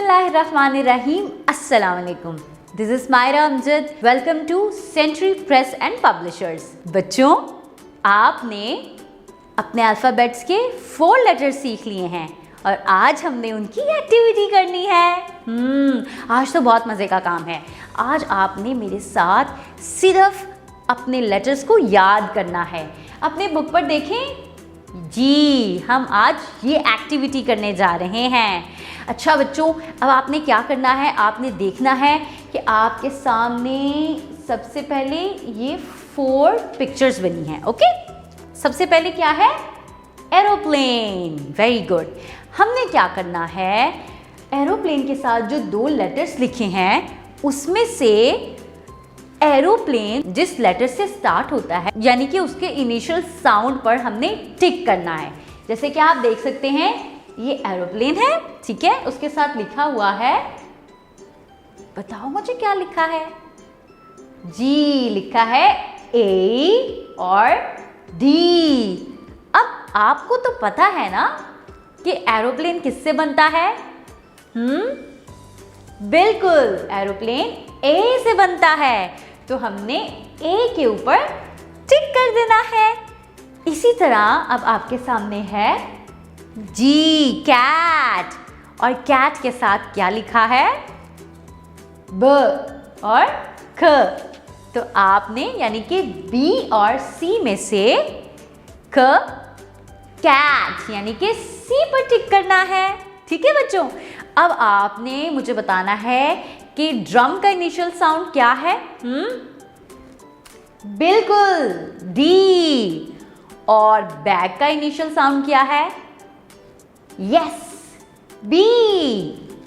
बिस्मिल्लाहिर्रहमानिर्रहीम। अस्सलाम वालेकुम। This is Mayra Amjad. Welcome to Century Press and Publishers. बच्चों, आपने अपने अल्फ़ाबेट्स के 4 लेटर्स सीख लिए हैं और आज हमने उनकी एक्टिविटी करनी है। आज तो बहुत मज़े का काम है। आज आपने मेरे साथ सिर्फ अपने लेटर्स को याद करना है। अपने बुक पर देखें जी, हम आज ये एक्टिविटी करने जा रहे हैं। अच्छा बच्चों, अब आपने क्या करना है, आपने देखना है कि आपके सामने सबसे पहले ये 4 पिक्चर्स बनी हैं। ओके, सबसे पहले क्या है? एरोप्लेन। Very good. हमने क्या करना है, एरोप्लेन के साथ जो 2 लेटर्स लिखे हैं उसमें से एरोप्लेन जिस लेटर से स्टार्ट होता है यानी कि उसके इनिशियल साउंड पर हमने टिक करना है। जैसे कि आप देख सकते हैं ये एरोप्लेन है, ठीक है, उसके साथ लिखा हुआ है, बताओ मुझे क्या लिखा है? जी, लिखा है ए और डी। अब आपको तो पता है ना कि एरोप्लेन किससे बनता है? बिल्कुल, एरोप्लेन ए से बनता है, तो हमने ए के ऊपर टिक कर देना है। इसी तरह अब आपके सामने है जी, कैट, और कैट के साथ क्या लिखा है? ब और ख। तो आपने यानी कि बी और सी में से क कैट यानी कि सी पर टिक करना है। ठीक है बच्चों, अब आपने मुझे बताना है कि ड्रम का इनिशियल साउंड क्या है? बिल्कुल, डी। और बैग का इनिशियल साउंड क्या है? Yes, B.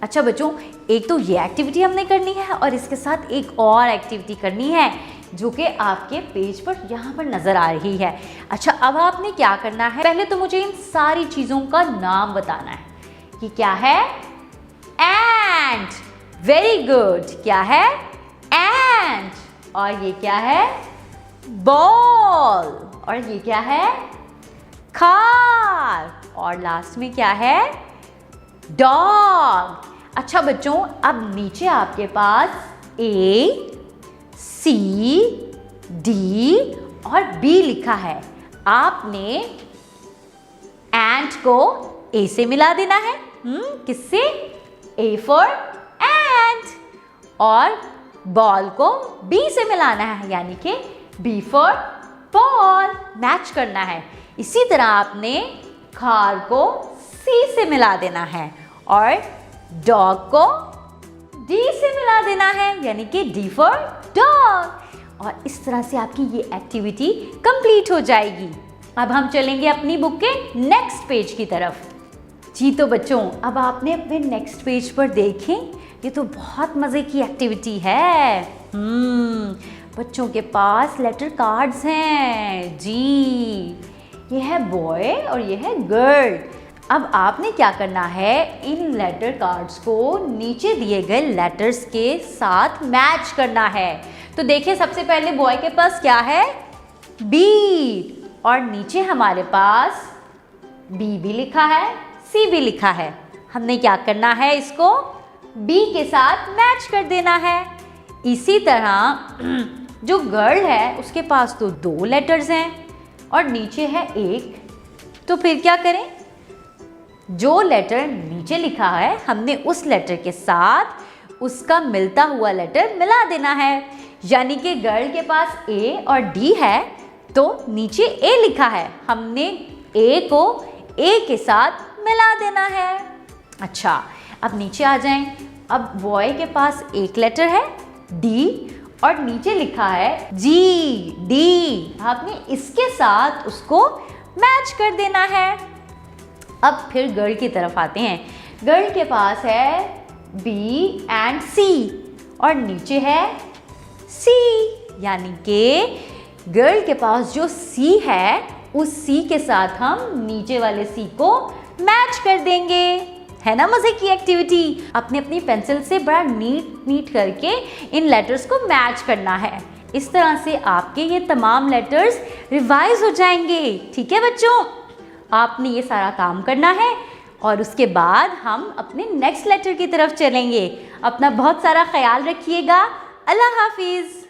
अच्छा बच्चों, एक तो ये एक्टिविटी हमने करनी है और इसके साथ एक और एक्टिविटी करनी है जो कि आपके पेज पर यहाँ पर नजर आ रही है। अच्छा, अब आपने क्या करना है, पहले तो मुझे इन सारी चीजों का नाम बताना है कि क्या है? एंट। Very good. क्या है? एंट। और ये क्या है? बॉल। और ये क्या है? कार। और लास्ट में क्या है? डॉग। अच्छा बच्चों, अब नीचे आपके पास ए, सी, डी और बी लिखा है। आपने एंट को ए से मिला देना है। किससे? ए फॉर एंट। और बॉल को बी से मिलाना है यानी कि बी फॉर बॉल। मैच करना है। इसी तरह आपने कार को सी से मिला देना है और डॉग को डी से मिला देना है यानी कि डी फॉर डॉग। और इस तरह से आपकी ये एक्टिविटी कंप्लीट हो जाएगी। अब हम चलेंगे अपनी बुक के नेक्स्ट पेज की तरफ। जी तो बच्चों, अब आपने अपने नेक्स्ट पेज पर देखें, ये तो बहुत मज़े की एक्टिविटी है। बच्चों के पास लेटर कार्ड्स हैं। जी, ये है बॉय और ये है गर्ल। अब आपने क्या करना है, इन लेटर कार्ड्स को नीचे दिए गए लेटर्स के साथ मैच करना है। तो देखिए, सबसे पहले बॉय के पास क्या है? बी। और नीचे हमारे पास बी भी लिखा है, सी भी लिखा है। हमने क्या करना है, इसको बी के साथ मैच कर देना है। इसी तरह जो गर्ल है उसके पास तो 2 लेटर्स हैं और नीचे है 1, तो फिर क्या करें? जो लेटर नीचे लिखा है हमने उस लेटर के साथ उसका मिलता हुआ लेटर मिला देना है। यानी कि गर्ल के पास ए और डी है तो नीचे ए लिखा है, हमने ए को ए के साथ मिला देना है। अच्छा, अब नीचे आ जाएं। अब बॉय के पास एक लेटर है डी और नीचे लिखा है जी, डी। आपने इसके साथ उसको मैच कर देना है। अब फिर गर्ल की तरफ आते हैं। गर्ल के पास है बी एंड सी और नीचे है सी, यानी कि गर्ल के पास जो सी है उस सी के साथ हम नीचे वाले सी को मैच कर देंगे। है ना मज़े की एक्टिविटी? अपनी अपनी पेंसिल से बड़ा नीट करके इन लेटर्स को मैच करना है। इस तरह से आपके ये तमाम लेटर्स रिवाइज हो जाएंगे। ठीक है बच्चों, आपने ये सारा काम करना है और उसके बाद हम अपने नेक्स्ट लेटर की तरफ चलेंगे। अपना बहुत सारा ख्याल रखिएगा। अल्लाह हाफिज़।